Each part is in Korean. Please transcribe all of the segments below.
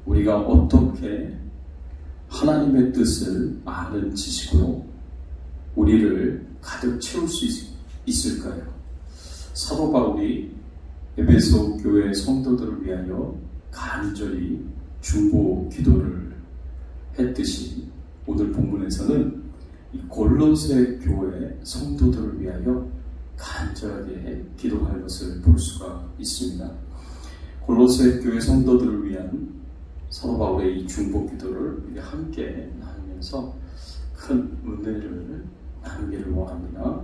우리가 어떻게 하나님의 뜻을 아는 지식으로 우리를 가득 채울 수 있을까요? 사도 바울이 에베소 교회 성도들을 위하여 간절히 중보 기도를 했듯이 오늘 본문에서는 이 골로새 교회 성도들을 위하여 간절하게 기도하는 것을 볼 수가 있습니다. 골로새 교회 성도들을 위한 사도 바울의 이 중보 기도를 우리 함께 나누면서 큰 은혜를 나누기를 원합니다.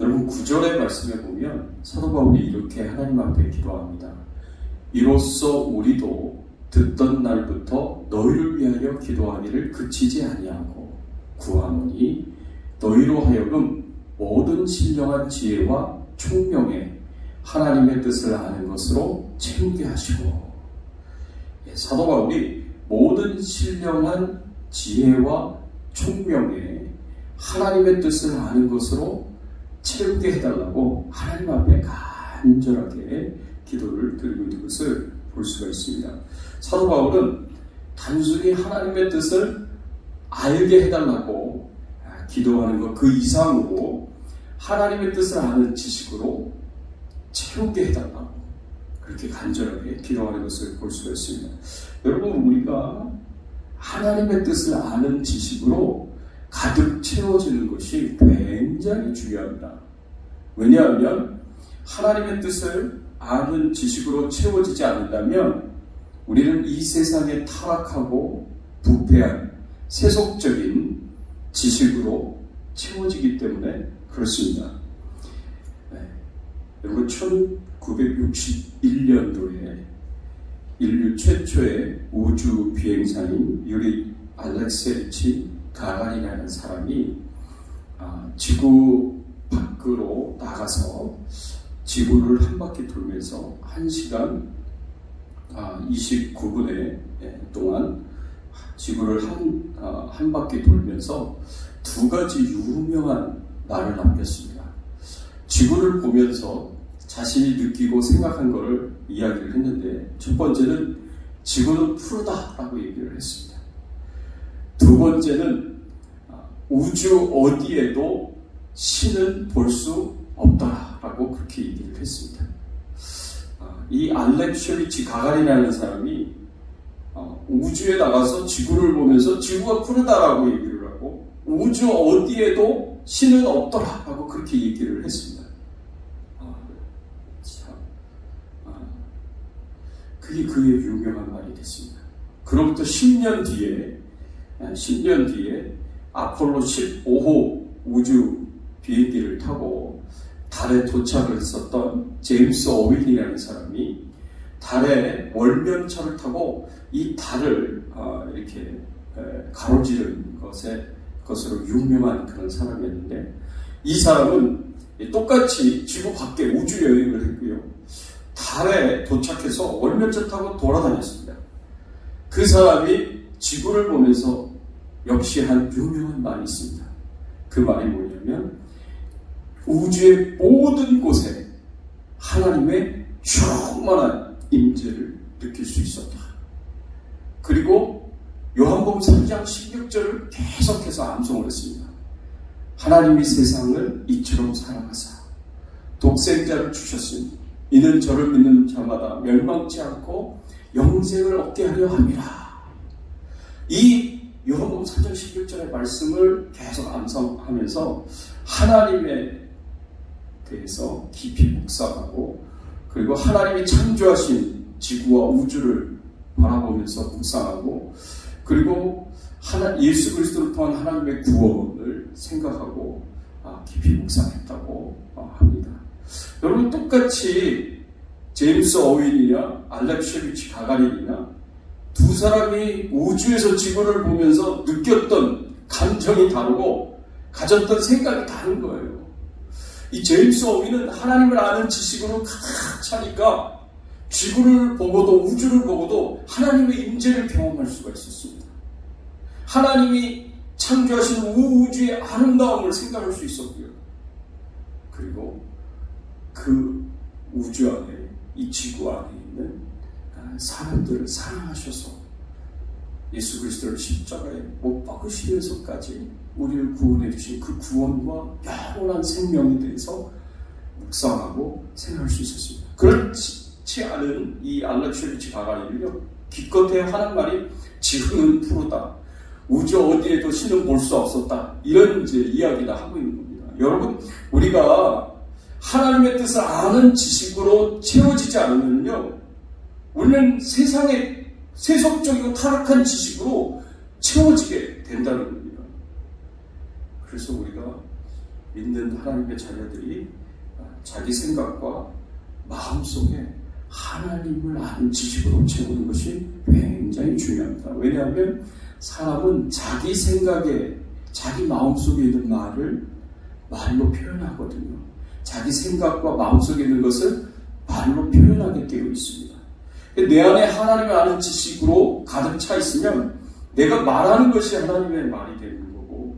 여러분 9절의 말씀에 보면 사도 바울이 이렇게 하나님 앞에 기도합니다. 이로써 우리도 듣던 날부터 너희를 위하여 기도하기를 그치지 아니하고 구하노니 너희로 하여금 모든 신령한 지혜와 총명에 하나님의 뜻을 아는 것으로 채우게 하시고, 사도 바울이 모든 신령한 지혜와 총명에 하나님의 뜻을 아는 것으로 채우게 해달라고 하나님 앞에 간절하게 기도를 드리고 있는 것을 볼 수가 있습니다. 사도 바울은 단순히 하나님의 뜻을 알게 해달라고 기도하는 것 그 이상으로 하나님의 뜻을 아는 지식으로 채우게 해달라고 그렇게 간절하게 기도하는 것을 볼 수가 있습니다. 여러분, 우리가 하나님의 뜻을 아는 지식으로 가득 채워지는 것이 굉장히 중요합니다. 왜냐하면 하나님의 뜻을 아는 지식으로 채워지지 않는다면 우리는 이 세상에 타락하고 부패한 세속적인 지식으로 채워지기 때문에 그렇습니다. 여러분 1961년도에 인류 최초의 우주 비행사인 유리 알렉세이치 가가린이라는 사람이 지구 밖으로 나가서 지구를 한 바퀴 돌면서 1시간 29분의 동안 지구를 한 바퀴 돌면서 두 가지 유명한 말을 남겼습니다. 지구를 보면서 자신이 느끼고 생각한 것을 이야기를 했는데, 첫 번째는 지구는 푸르다라고 얘기를 했습니다. 두 번째는 우주 어디에도 신은 볼 수 없다라고 그렇게 얘기를 했습니다. 이 알렉셰비치 가가린이라는 사람이 우주에 나가서 지구를 보면서 지구가 푸르다라고 얘기를 하고 우주 어디에도 신은 없더라라고 그렇게 얘기를 했습니다. 그게 그의 유명한 말이 됐습니다. 그로부터 10년 뒤에 아폴로 15호 우주 비행기를 타고 달에 도착을 했었던 제임스 어윈이라는 사람이 달에 월면차를 타고 이 달을 이렇게 가로지른 것으로 유명한 그런 사람이었는데, 이 사람은 똑같이 지구 밖에 우주 여행을 했고요. 달에 도착해서 월면차 타고 돌아다녔습니다. 그 사람이 지구를 보면서 역시 한 유명한 말이 있습니다. 그 말이 뭐냐면 우주의 모든 곳에 하나님의 충만한 임재를 느낄 수 있었다. 그리고 요한복음 3장 16절을 계속해서 암송을 했습니다. 하나님이 세상을 이처럼 사랑하사 독생자를 주셨으니 이는 저를 믿는 자마다 멸망치 않고 영생을 얻게 하려 함이라. 이 요한복음 3장 16절의 말씀을 계속 암송하면서 하나님에 대해서 깊이 묵상하고, 그리고 하나님이 창조하신 지구와 우주를 바라보면서 묵상하고, 그리고 예수 그리스도를 통한 하나님의 구원을 생각하고 깊이 묵상했다고 합니다. 여러분, 똑같이 제임스 어윈이나 알렉셰비치 가가린이나 두 사람이 우주에서 지구를 보면서 느꼈던 감정이 다르고 가졌던 생각이 다른 거예요. 이 제임스 어윈은 하나님을 아는 지식으로 가득 차니까 지구를 보고도 우주를 보고도 하나님의 임재를 경험할 수가 있었습니다. 하나님이 창조하신 우주의 아름다움을 생각할 수 있었고요. 그리고 그 우주 안에, 이 지구 안에 있는 사람들을 사랑하셔서 예수 그리스도를 십자가에 못 박으시면서까지 우리를 구원해 주신 그 구원과 영원한 생명에 대해서 묵상하고 생각할 수 있었습니다. 그렇지 않은 이 알렉시에비치 가가린은요, 기껏해 하는 말이 지금은 푸르다, 우주 어디에도 신은 볼 수 없었다, 이런 이제 이야기를 하고 있는 겁니다. 여러분, 우리가 하나님의 뜻을 아는 지식으로 채워지지 않으면요, 우리는 세상의 세속적이고 타락한 지식으로 채워지게 된다는 겁니다. 그래서 우리가 믿는 하나님의 자녀들이 자기 생각과 마음속에 하나님을 아는 지식으로 채우는 것이 굉장히 중요합니다. 왜냐하면 사람은 자기 생각에, 자기 마음속에 있는 말을 말로 표현하거든요. 자기 생각과 마음속에 있는 것을 말로 표현하게 되어 있습니다. 내 안에 하나님을 아는 지식으로 가득 차 있으면 내가 말하는 것이 하나님의 말이 되는 거고,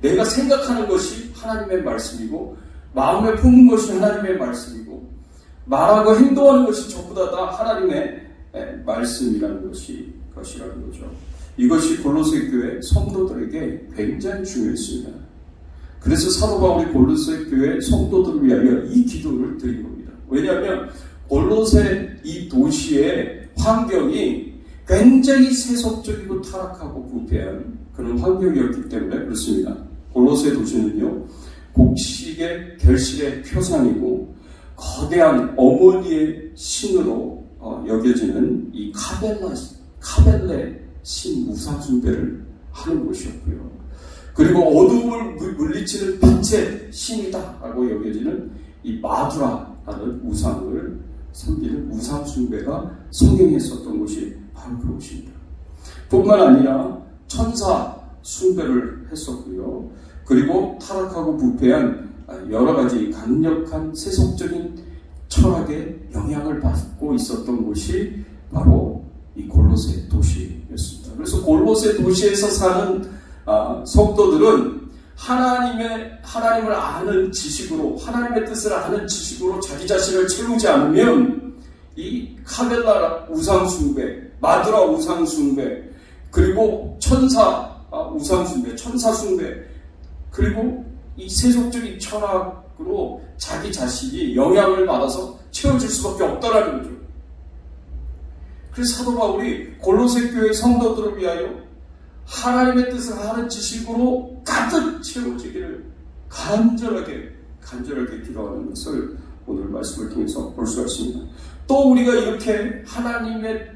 내가 생각하는 것이 하나님의 말씀이고, 마음에 품은 것이 하나님의 말씀이고, 말하고 행동하는 것이 전부 다 하나님의 말씀이라는 것이라는 거죠. 이것이 골로새 교회 성도들에게 굉장히 중요했습니다. 그래서 사도 바울이 골로새 교회 성도들을 위하여 이 기도를 드린 겁니다. 왜냐하면 골로새 이 도시의 환경이 굉장히 세속적이고 타락하고 부패한 그런 환경이었기 때문에 그렇습니다. 골로새 도시는요, 곡식의 결실의 표상이고 거대한 어머니의 신으로 여겨지는 이 카벨레 신 우상 숭배를 하는 곳이었고요. 그리고 어둠을 물리치는 빛의 신이다라고 여겨지는 이 마두라라는 우상을 섬기는 우상 숭배가 성경에 있었던 곳이 바로 그곳입니다. 뿐만 아니라 천사 숭배를 했었고요. 그리고 타락하고 부패한 여러 가지 강력한 세속적인 철학의 영향을 받고 있었던 곳이 바로 이 골로새 도시였습니다. 그래서 골로새 도시에서 사는 성도들은 하나님을 아는 지식으로, 하나님의 뜻을 아는 지식으로 자기 자신을 채우지 않으면 이 카벨라 우상숭배, 마드라 우상숭배, 그리고 천사 우상숭배, 천사숭배, 그리고 이 세속적인 철학으로 자기 자신이 영향을 받아서 채워질 수밖에 없다라는 거죠. 그래서 사도 바울이 골로새 교회 성도들을 위하여 하나님의 뜻을 아는 지식으로 가득 채워지기를 간절하게 기도하는 것을 오늘 말씀을 통해서 볼 수가 있습니다. 또 우리가 이렇게 하나님의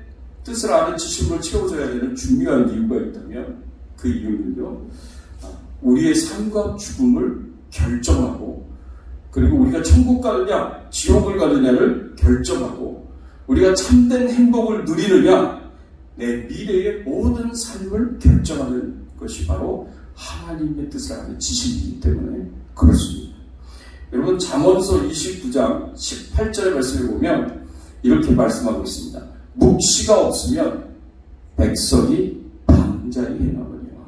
뜻을 아는 지식으로 채워져야 되는 중요한 이유가 있다면 그 이유는요, 우리의 삶과 죽음을 결정하고, 그리고 우리가 천국 가느냐 지옥을 가느냐를 결정하고, 우리가 참된 행복을 누리느냐 내 미래의 모든 삶을 결정하는 것이 바로 하나님의 뜻을 아는 지식이기 때문에 그렇습니다. 여러분, 잠언서 29장 18절의 말씀을 보면 이렇게 말씀하고 있습니다. 묵시가 없으면 백성이 방자히 행하거니와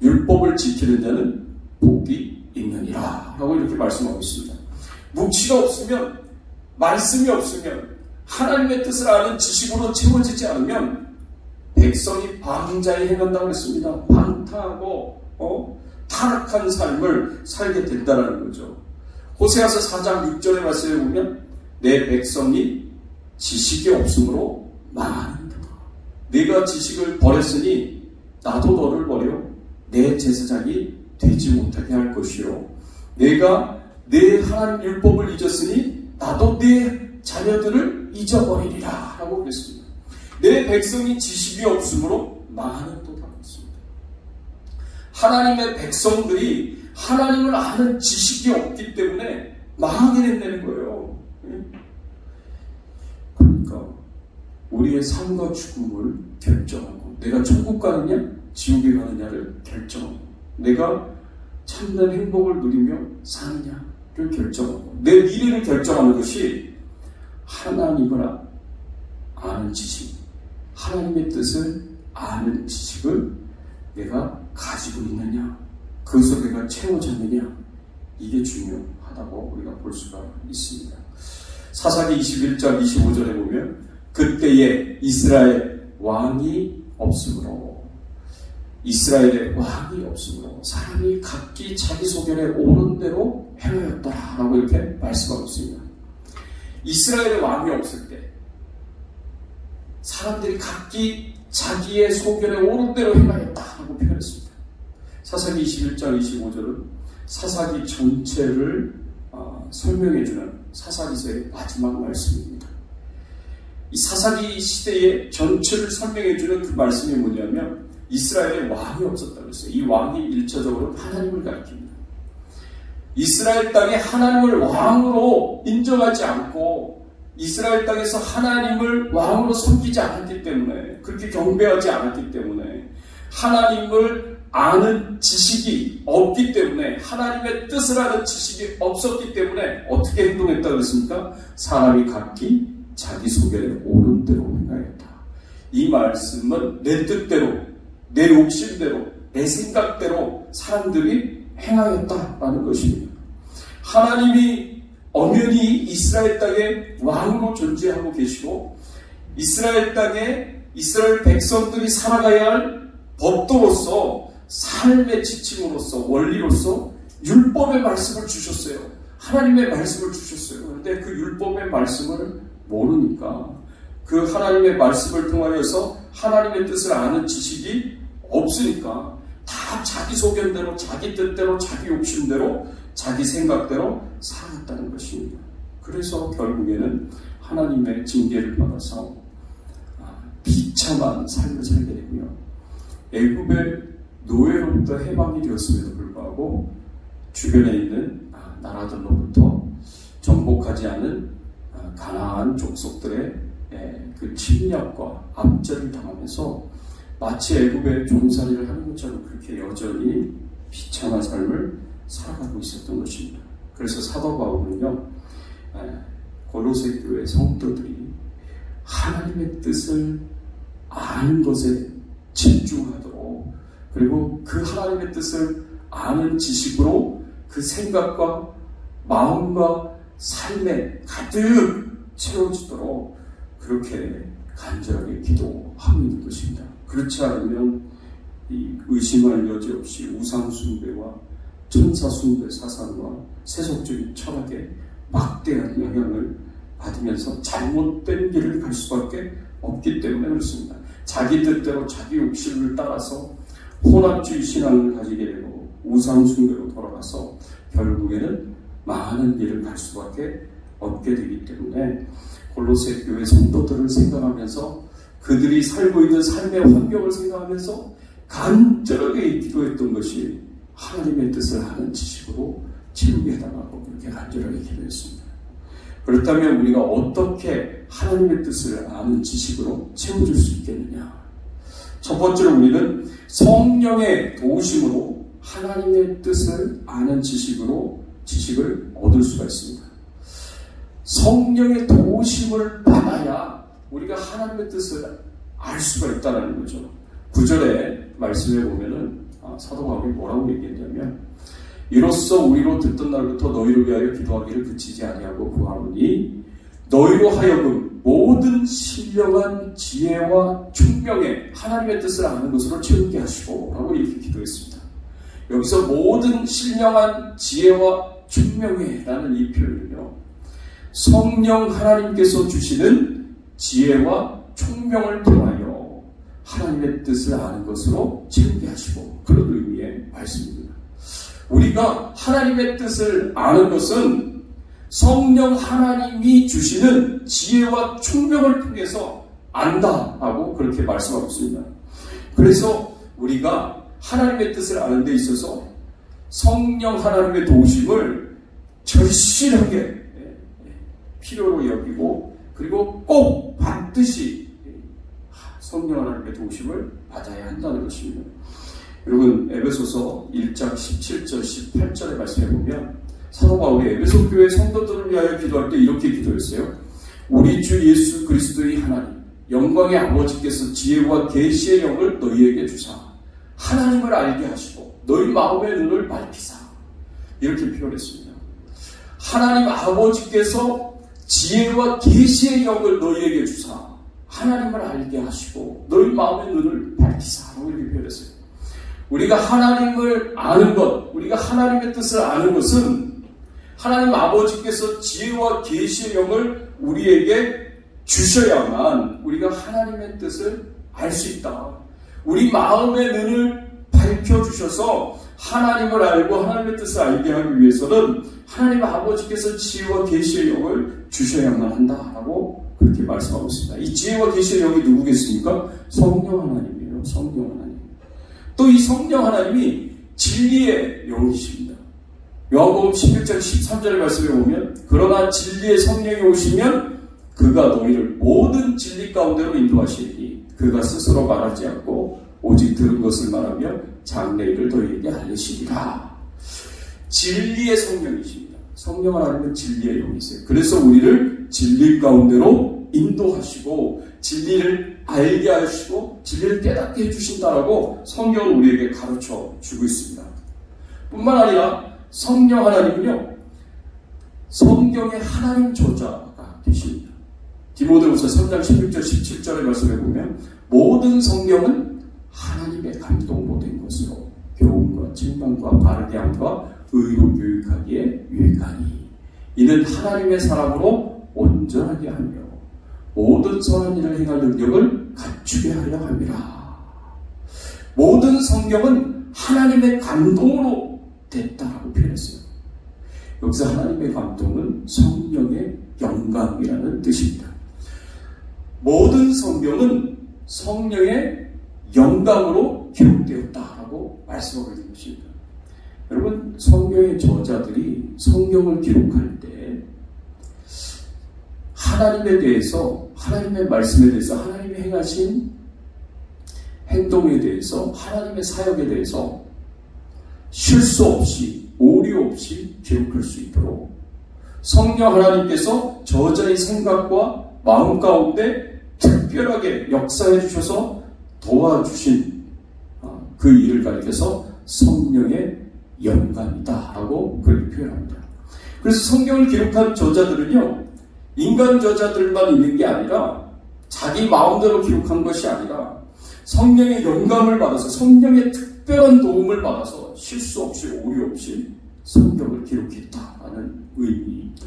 율법을 지키는 자는 복이 있느니라 라고 이렇게 말씀하고 있습니다. 묵시가 없으면, 말씀이 없으면, 하나님의 뜻을 아는 지식으로 채워지지 않으면 백성이 방자히 행한다고 했습니다. 방탕하고 타락한 삶을 살게 된다는 거죠. 호세아서 4장 6절의 말씀에 보면 내 백성이 지식이 없으므로 망한다. 네가 지식을 버렸으니 나도 너를 버려 내 제사장이 되지 못하게 할 것이요, 내가 내 하나님 율법을 잊었으니 나도 내 자녀들을 잊어버리리라 라고 그랬습니다. 내 백성이 지식이 없으므로 망하는 도다 했습니다. 하나님의 백성들이 하나님을 아는 지식이 없기 때문에 망하게 된다는 거예요. 그러니까 우리의 삶과 죽음을 결정하고, 내가 천국 가느냐 지옥에 가느냐를 결정하고, 내가 참된 행복을 누리며 사느냐를 결정하고, 내 미래를 결정하는 것이 하나님을 아는 지식, 하나님의 뜻을 아는 지식을 내가 가지고 있느냐, 그것을 내가 채워졌느냐, 이게 중요하다고 우리가 볼 수가 있습니다. 사사기 21장 25절에 보면 그때에 이스라엘 왕이 없으므로 이스라엘에 왕이 없으므로 사람이 각기 자기 소견에 오른 대로 행하였다라고 이렇게 말씀하고 있습니다. 이스라엘에 왕이 없을 때 사람들이 각기 자기의 소견에 오른 대로 행하였다라고 표현했습니다. 사사기 21장 25절은 사사기 전체를 설명해주는 사사기서의 마지막 말씀입니다. 이 사사기 시대의 전체를 설명해주는 그 말씀이 뭐냐면 이스라엘에 왕이 없었다고 했어요. 이 왕이 일차적으로 하나님을 가리킵니다. 이스라엘 땅에 하나님을 왕으로 인정하지 않고 이스라엘 땅에서 하나님을 왕으로 섬기지 않았기 때문에, 그렇게 경배하지 않았기 때문에, 하나님을 아는 지식이 없기 때문에, 하나님의 뜻을 아는 지식이 없었기 때문에 어떻게 행동했다고 그랬습니까? 사람이 각기 자기 소견에 옳은 대로 행하였다. 이 말씀은 내 뜻대로, 내 욕심대로, 내 생각대로 사람들이 행하였다라는 것입니다. 하나님이 엄연히 이스라엘 땅에 왕으로 존재하고 계시고 이스라엘 땅에 이스라엘 백성들이 살아가야 할 법도로서, 삶의 지침으로서, 원리로서 율법의 말씀을 주셨어요. 하나님의 말씀을 주셨어요. 그런데 그 율법의 말씀을 모르니까, 그 하나님의 말씀을 통하여서 하나님의 뜻을 아는 지식이 없으니까 다 자기 소견대로, 자기 뜻대로, 자기 욕심대로, 자기 생각대로 살아갔다는 것입니다. 그래서 결국에는 하나님의 징계를 받아서 비참한 삶을 살게 되고요. 애굽의 노예로부터 해방이 되었음에도 불구하고 주변에 있는 나라들로부터 정복하지 않은 가나안 족속들의 그 침략과 압제를 당하면서 마치 애굽의 종살이를 하는 것처럼 그렇게 여전히 비참한 삶을 살아가고 있었던 것입니다. 그래서 사도 바울은요, 골로새 교회 성도들이 하나님의 뜻을 아는 것에 집중하도록, 그리고 그 하나님의 뜻을 아는 지식으로 그 생각과 마음과 삶에 가득 채워지도록 그렇게 간절하게 기도하고 있는 것입니다. 그렇지 않으면 이 의심할 여지 없이 우상 숭배와 천사 숭배 사상과 세속적인 철학에 막대한 영향을 받으면서 잘못된 길을 갈 수밖에 없기 때문에 그렇습니다. 자기 뜻대로 자기 욕심을 따라서 혼합주의 신앙을 가지게 되고 우상 숭배로 돌아가서 결국에는 많은 길을 갈 수밖에 없게 되기 때문에 골로새 교회 성도들을 생각하면서, 그들이 살고 있는 삶의 환경을 생각하면서 간절하게 기도했던 것이 하나님의 뜻을 아는 지식으로 채우게 해달라고 그렇게 간절하게 기도했습니다. 그렇다면 우리가 어떻게 하나님의 뜻을 아는 지식으로 채워줄 수 있겠느냐? 첫 번째로 우리는 성령의 도우심으로 하나님의 뜻을 아는 지식을 얻을 수가 있습니다. 성령의 도우심을 받아야 우리가 하나님의 뜻을 알 수가 있다는 거죠. 9절의 말씀에 보면은 사도 바울이 뭐라고 얘기했냐면, 이로써 우리로 듣던 날부터 너희를 위하여 기도하기를 그치지 아니하고 구하노니 너희로 하여금 모든 신령한 지혜와 총명에 하나님의 뜻을 아는 것으로 채우게 하시고 라고 이렇게 기도했습니다. 여기서 모든 신령한 지혜와 총명에 라는 이 표현은요, 성령 하나님께서 주시는 지혜와 총명을 통하여 하나님의 뜻을 아는 것으로 채우게 하시고, 그런 의미의 말씀입니다. 우리가 하나님의 뜻을 아는 것은 성령 하나님이 주시는 지혜와 총명을 통해서 안다라고 그렇게 말씀하고 있습니다. 그래서 우리가 하나님의 뜻을 아는 데 있어서 성령 하나님의 도우심을 절실하게 필요로 여기고, 그리고 꼭 반드시 성령 하나님의 도우심을 받아야 한다는 것입니다. 여러분, 에베소서 1장 17절 18절의 말씀에 보면 사도 바울이 에베소 교회 성도들을 위하여 기도할 때 이렇게 기도했어요. 우리 주 예수 그리스도의 하나님 영광의 아버지께서 지혜와 계시의 영을 너희에게 주사 하나님을 알게 하시고 너희 마음의 눈을 밝히사, 이렇게 표현했습니다. 하나님 아버지께서 지혜와 계시의 영을 너희에게 주사 하나님을 알게 하시고 너희 마음의 눈을 밝히사 라고 이렇게 표현했어요. 우리가 하나님을 아는 것, 우리가 하나님의 뜻을 아는 것은 하나님 아버지께서 지혜와 계시의 영을 우리에게 주셔야만 우리가 하나님의 뜻을 알 수 있다. 우리 마음의 눈을 밝혀주셔서 하나님을 알고 하나님의 뜻을 알게 하기 위해서는 하나님 아버지께서 지혜와 계시의 영을 주셔야만 한다라고 그렇게 말씀하고 있습니다. 이 지혜와 계시의 영이 누구겠습니까? 성령 하나님이에요. 성령 하나님. 또 이 성령 하나님이 진리의 영이십니다. 요한복음 16장 13절의 말씀에 보면 그러나 진리의 성령이 오시면 그가 너희를 모든 진리 가운데로 인도하시니 그가 스스로 말하지 않고 오직 들은 것을 말하며 장래일을 너희에게 알리시리라. 진리의 성령이십니다. 성령 하나님은 진리의 영이세요. 그래서 우리를 진리 가운데로 인도하시고 진리를 알게 하시고 진리를 깨닫게 해주신다라고 성경은 우리에게 가르쳐 주고 있습니다. 뿐만 아니라 성령 하나님은요, 성경의 하나님 저자가 되십니다. 디모데후서 3장 16절 17절의 말씀에 보면 모든 성경은 하나님의 감동으로 된 것으로 교훈과 책망과 바르게 함과 의로 교육하기에 유익하니 이는 하나님의 사람으로 온전하게 하며 모든 선한 일을 행할 능력을 갖추게 하려 함이라. 모든 성경은 하나님의 감동으로 됐다라고 표현했어요. 여기서 하나님의 감동은 성령의 영감이라는 뜻입니다. 모든 성경은 성령의 영감으로 기록되었다라고 말씀하고 있는 것입니다. 여러분, 성경의 저자들이 성경을 기록할 때 하나님에 대해서, 하나님의 말씀에 대해서, 하나님이 행하신 행동에 대해서, 하나님의 사역에 대해서 실수 없이, 오류 없이 기록할 수 있도록 성령 하나님께서 저자의 생각과 마음 가운데 특별하게 역사해 주셔서 도와주신 그 일을 가리켜서 성령의 영감이다라고 그렇게 표현합니다. 그래서 성경을 기록한 저자들은요, 인간 저자들만 있는 게 아니라 자기 마음대로 기록한 것이 아니라 성령의 영감을 받아서 성령의 특별한 도움을 받아서 실수 없이 오류 없이 성경을 기록했다라는 의미입니다.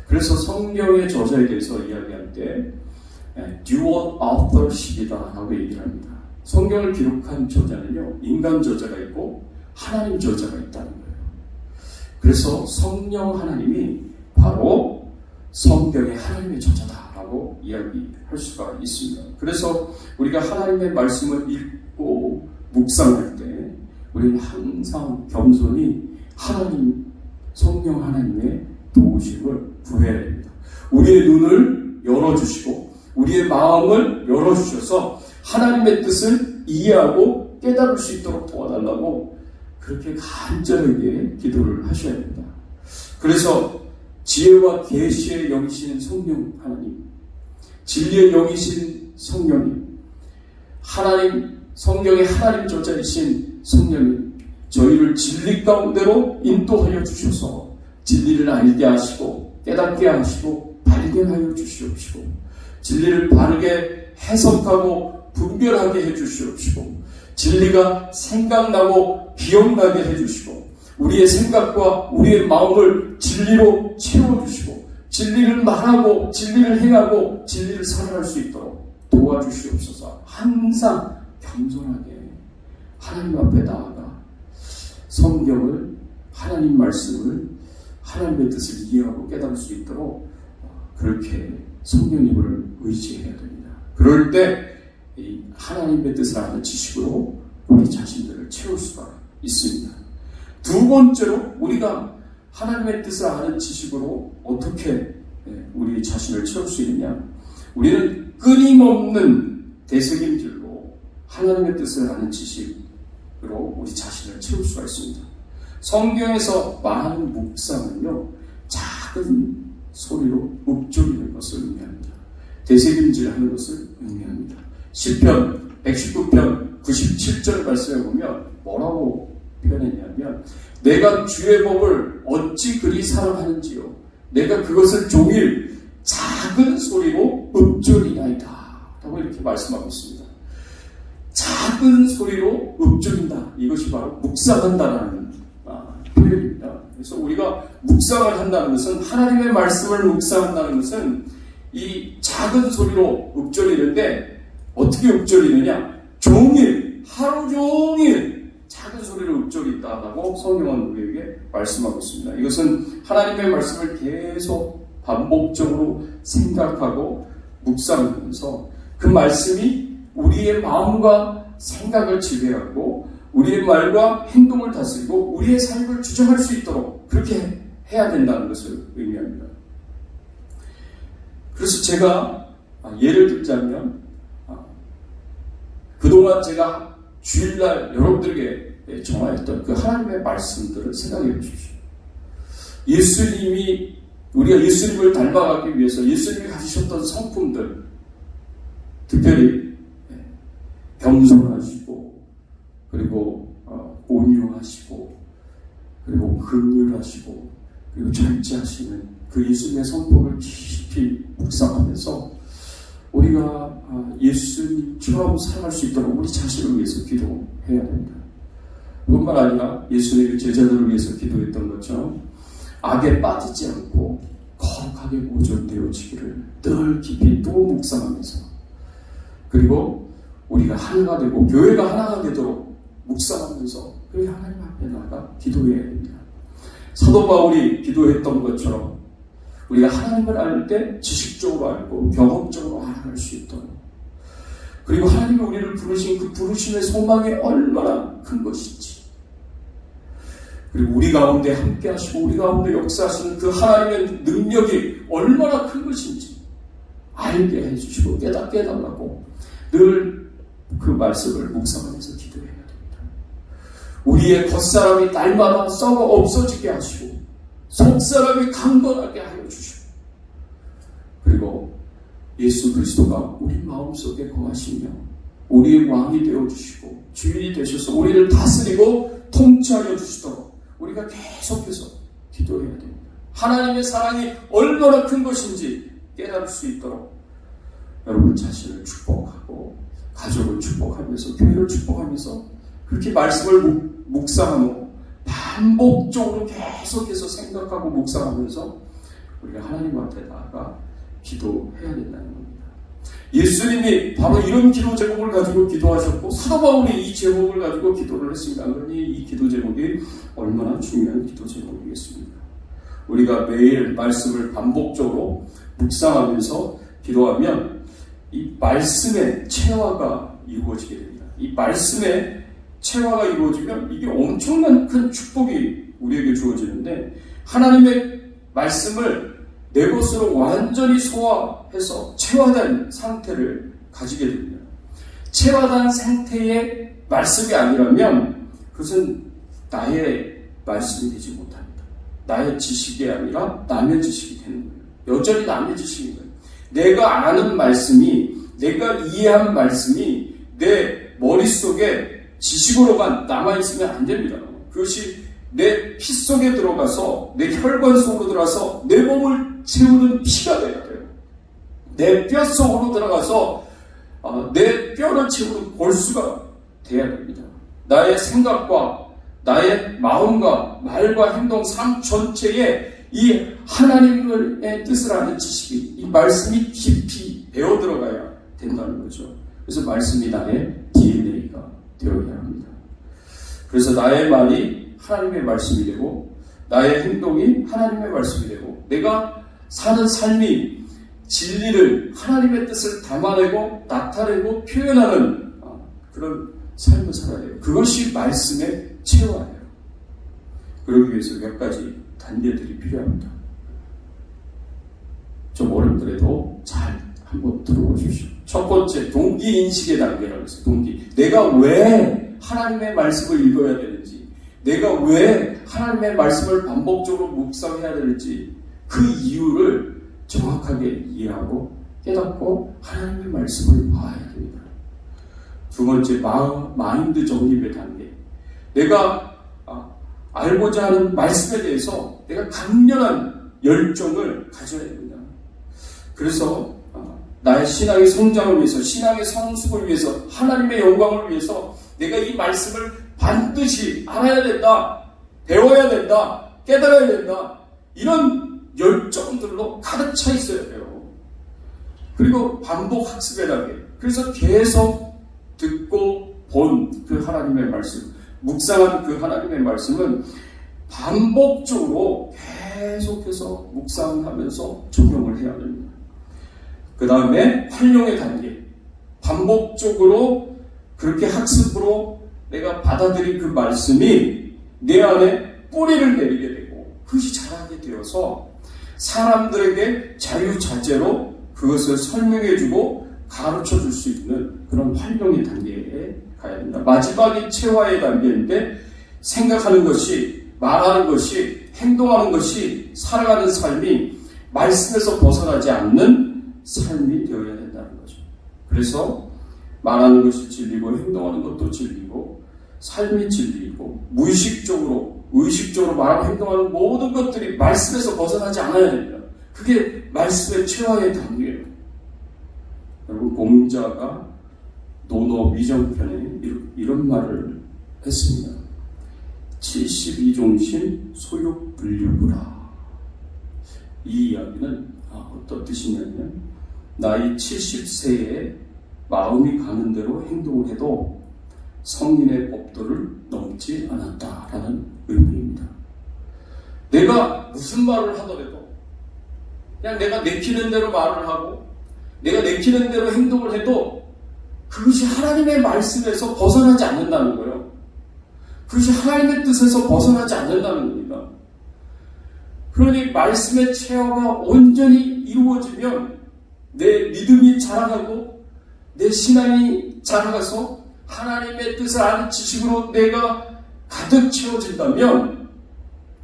그래서 성경의 저자에 대해서 이야기할 때 dual authorship이다라고 얘기를 합니다. 성경을 기록한 저자는요, 인간 저자가 있고 하나님 저자가 있다는 거예요. 그래서 성령 하나님이 바로 성경의 하나님의 저자다라고 이야기할 수가 있습니다. 그래서 우리가 하나님의 말씀을 읽고 묵상할 때 우리는 항상 겸손히 하나님, 성령 하나님의 도우심을 구해야 됩니다. 우리의 눈을 열어주시고 우리의 마음을 열어주셔서 하나님의 뜻을 이해하고 깨달을 수 있도록 도와달라고 그렇게 간절하게 기도를 하셔야 됩니다. 그래서 지혜와 계시의 영이신 성령 하나님, 진리의 영이신 성령님, 하나님, 성경의 하나님 저자이신 성령님, 저희를 진리 가운데로 인도하여 주셔서 진리를 알게 하시고 깨닫게 하시고 발견하여 주시옵시고 진리를 바르게 해석하고 분별하게 해주시옵시고 진리가 생각나고 기억나게 해주시고 우리의 생각과 우리의 마음을 진리로 채워주시고 진리를 말하고 진리를 행하고 진리를 살아갈 수 있도록 도와주시옵소서. 항상 겸손하게 하나님 앞에 나아가 성경을, 하나님 말씀을, 하나님의 뜻을 이해하고 깨달을 수 있도록 그렇게 성령님을 의지해야 됩니다. 그럴 때 이 하나님의 뜻을 아는 지식으로 우리 자신들을 채울 수가 있습니다. 두 번째로 우리가 하나님의 뜻을 아는 지식으로 어떻게 우리 자신을 채울 수 있느냐? 우리는 끊임없는 되새김질로 하나님의 뜻을 아는 지식으로 우리 자신을 채울 수가 있습니다. 성경에서 많은 묵상은요, 작은 소리로 읊조리는 것을 의미합니다. 되새김질하는 것을 의미합니다. 시편 119편 97절 말씀에 보면 뭐라고 표현했냐면 내가 주의 법을 어찌 그리 사랑하는지요 내가 그것을 종일 작은 소리로 읊조리나이다 라고 이렇게 말씀하고 있습니다. 작은 소리로 읊조린다. 이것이 바로 묵상한다라는 표현입니다. 그래서 우리가 묵상을 한다는 것은, 하나님의 말씀을 묵상한다는 것은 이 작은 소리로 읊조리는데, 어떻게 읊조리느냐? 종일, 하루 종일 작은 소리로 읊조린다라고 성경은 우리에게 말씀하고 있습니다. 이것은 하나님의 말씀을 계속 반복적으로 생각하고 묵상하면서 그 말씀이 우리의 마음과 생각을 지배하고 우리의 말과 행동을 다스리고 우리의 삶을 주장할 수 있도록 그렇게 해야 된다는 것을 의미합니다. 그래서 제가 예를 들자면, 그동안 제가 주일날 여러분들에게 정하였던 그 하나님의 말씀들을 생각해 보십시오. 우리가 예수님을 닮아가기 위해서 예수님이 가지셨던 성품들, 특별히 겸손하시고, 그리고 온유하시고, 그리고 긍휼하시고, 그리고 절제하시는 그 예수님의 성품을 깊이 묵상하면서 우리가 예수님처럼 살아갈 수 있도록 우리 자신을 위해서 기도해야 됩니다. 뿐만 아니라 예수님의 제자들을 위해서 기도했던 것처럼 악에 빠지지 않고 거룩하게 보존되어지기를 늘 깊이 또 묵상하면서, 그리고 우리가 하나가 되고 교회가 하나가 되도록 묵상하면서 그 하나님 앞에 나아가 기도해야 됩니다. 사도 바울이 기도했던 것처럼 우리가 하나님을 알 때 지식적으로 알고 경험적으로 알아갈 수 있도록, 그리고 하나님이 우리를 부르신 그 부르심의 소망이 얼마나 큰 것인지, 그리고 우리 가운데 함께 하시고 우리 가운데 역사하시는 그 하나님의 능력이 얼마나 큰 것인지 알게 해주시고 깨닫게 해달라고 늘 그 말씀을 묵상하면서 기도해야 됩니다. 우리의 겉사람이 날마다 썩어 없어지게 하시고 속사람이 강건하게 하여 주시고, 그리고 예수 그리스도가 우리 마음속에 거하시며 우리의 왕이 되어주시고 주인이 되셔서 우리를 다스리고 통치하여 주시도록 우리가 계속해서 기도해야 됩니다. 하나님의 사랑이 얼마나 큰 것인지 깨달을 수 있도록 여러분 자신을 축복하고 가족을 축복하면서 교회를 축복하면서 그렇게 말씀을 묵상하며 반복적으로 계속해서 생각하고 묵상하면서 우리가 하나님 앞에 나아가 기도해야 된다는 겁니다. 예수님이 바로 이런 기도 제목을 가지고 기도하셨고 사도 바울이 이 제목을 가지고 기도를 했습니다. 그러니 이 기도 제목이 얼마나 중요한 기도 제목이겠습니까? 우리가 매일 말씀을 반복적으로 묵상하면서 기도하면 이 말씀의 체화가 이루어지게 됩니다. 이 말씀의 체화가 이루어지면 이게 엄청난 큰 축복이 우리에게 주어지는데, 하나님의 말씀을 내 것으로 완전히 소화해서 체화된 상태를 가지게 됩니다. 체화된 상태의 말씀이 아니라면 그것은 나의 말씀이 되지 못합니다. 나의 지식이 아니라 남의 지식이 되는 거예요. 여전히 남의 지식인 거예요. 내가 아는 말씀이, 내가 이해한 말씀이 내 머릿속에 지식으로만 남아있으면 안 됩니다. 그것이 내 피 속에 들어가서 내 혈관 속으로 들어가서 내 몸을 채우는 피가 돼야 돼요. 내 뼈 속으로 들어가서 내 뼈를 채우는 골수가 돼야 됩니다. 나의 생각과 나의 마음과 말과 행동, 삶 전체에 이 하나님의 뜻을 아는 지식이, 이 말씀이 깊이 배어 들어가야 된다는 거죠. 그래서 말씀이 나의 DNA가 되어야 합니다. 그래서 나의 말이 하나님의 말씀이 되고 나의 행동이 하나님의 말씀이 되고 내가 사는 삶이 진리를, 하나님의 뜻을 담아내고 나타내고 표현하는 그런 삶을 살아야 돼요. 그것이 말씀의 체화예요. 그러기 위해서 몇 가지 단계들이 필요합니다. 좀 어렵더라도 잘 한번 들어보십시오. 첫 번째, 동기인식의 단계라고 했어요. 동기. 내가 왜 하나님의 말씀을 읽어야 되는지, 내가 왜 하나님의 말씀을 반복적으로 묵상해야 되는지 그 이유를 정확하게 이해하고 깨닫고 하나님의 말씀을 봐야 됩니다. 두 번째, 마인드 정립의 단계. 내가 알고자 하는 말씀에 대해서 내가 강렬한 열정을 가져야 됩니다. 그래서 나의 신앙의 성장을 위해서, 신앙의 성숙을 위해서, 하나님의 영광을 위해서 내가 이 말씀을 반드시 알아야 된다, 배워야 된다, 깨달아야 된다, 이런 열정들로 가득 차 있어야 돼요. 그리고 반복 학습의 단계. 그래서 계속 듣고 본 그 하나님의 말씀, 묵상한 그 하나님의 말씀은 반복적으로 계속해서 묵상하면서 적용을 해야 됩니다. 그 다음에 활용의 단계. 반복적으로 그렇게 학습으로 내가 받아들인 그 말씀이 내 안에 뿌리를 내리게 되고 그것이 자라게 되어서 사람들에게 자유자재로 그것을 설명해주고 가르쳐줄 수 있는 그런 활용의 단계에 가야 됩니다. 마지막이 체화의 단계인데 생각하는 것이, 말하는 것이, 행동하는 것이, 살아가는 삶이 말씀에서 벗어나지 않는 삶이 되어야 된다는 거죠. 그래서 말하는 것이 진리고 행동하는 것도 진리고 삶이 진리고 무의식적으로, 의식적으로 말하고 행동하는 모든 것들이 말씀에서 벗어나지 않아야 됩니다. 그게 말씀의 체화의 단계예요. 여러분, 공자가 논어 위정편에 이런 말을 했습니다. 72종신 소욕불류구라. 이 이야기는 어떤 뜻이냐면 나이 70세에 마음이 가는 대로 행동을 해도 성인의 법도를 넘지 않았다라는 의미입니다. 내가 무슨 말을 하더라도 그냥 내가 내키는 대로 말을 하고 내가 내키는 대로 행동을 해도 그것이 하나님의 말씀에서 벗어나지 않는다는 거예요. 그것이 하나님의 뜻에서 벗어나지 않는다는 겁니다. 그러니 말씀의 체화가 온전히 이루어지면 내 믿음이 자라가고 내 신앙이 자라가서 하나님의 뜻을 아는 지식으로 내가 가득 채워진다면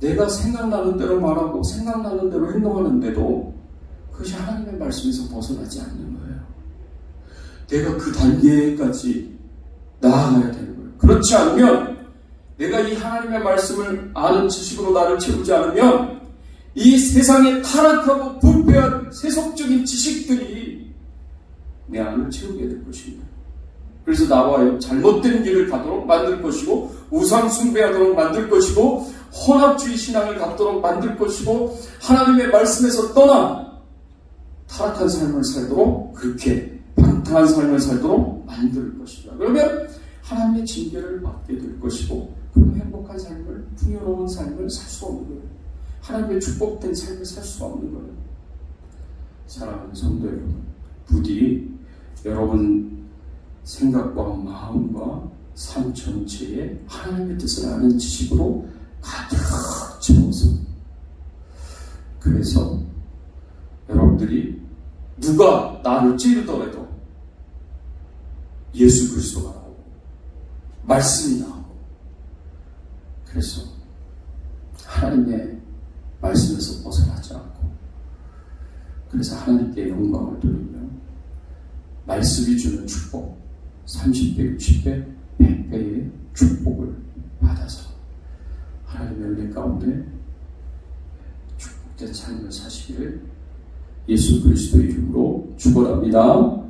내가 생각나는 대로 말하고 생각나는 대로 행동하는데도 그것이 하나님의 말씀에서 벗어나지 않는 거예요. 내가 그 단계까지 나아가야 되는 거예요. 그렇지 않으면 내가 이 하나님의 말씀을 아는 지식으로 나를 채우지 않으면 이 세상에 타락하고 부패한 세속적인 지식들이 내 안을 채우게 될 것입니다. 그래서 나와 잘못된 길을 가도록 만들 것이고 우상 숭배하도록 만들 것이고 혼합주의 신앙을 갖도록 만들 것이고 하나님의 말씀에서 떠나 타락한 삶을 살도록 그렇게 방탕한 삶을 살도록 만들 것이다. 그러면 하나님의 징계를 받게 될 것이고 그럼 행복한 삶을, 풍요로운 삶을 살 수 없는 거예요. 하나님의 축복된 삶을 살 수 없는 거예요. 사랑하는 성도 여러분, 부디 여러분 생각과 마음과 삶 전체에 하나님의 뜻을 아는 지식으로 가득 채워서 그래서 여러분들이 누가 나를 찌르더라도 예수 그리스도가 나오고 말씀이 나오고 그래서 하나님의 말씀에서 벗어나지 않고 그래서 하나님께 영광을 돌리며 말씀이 주는 축복 30배, 60배, 100배의 축복을 받아서 하나님의 은혜 가운데 축복된 삶을 사시기를 예수 그리스도의 이름으로 축원합니다.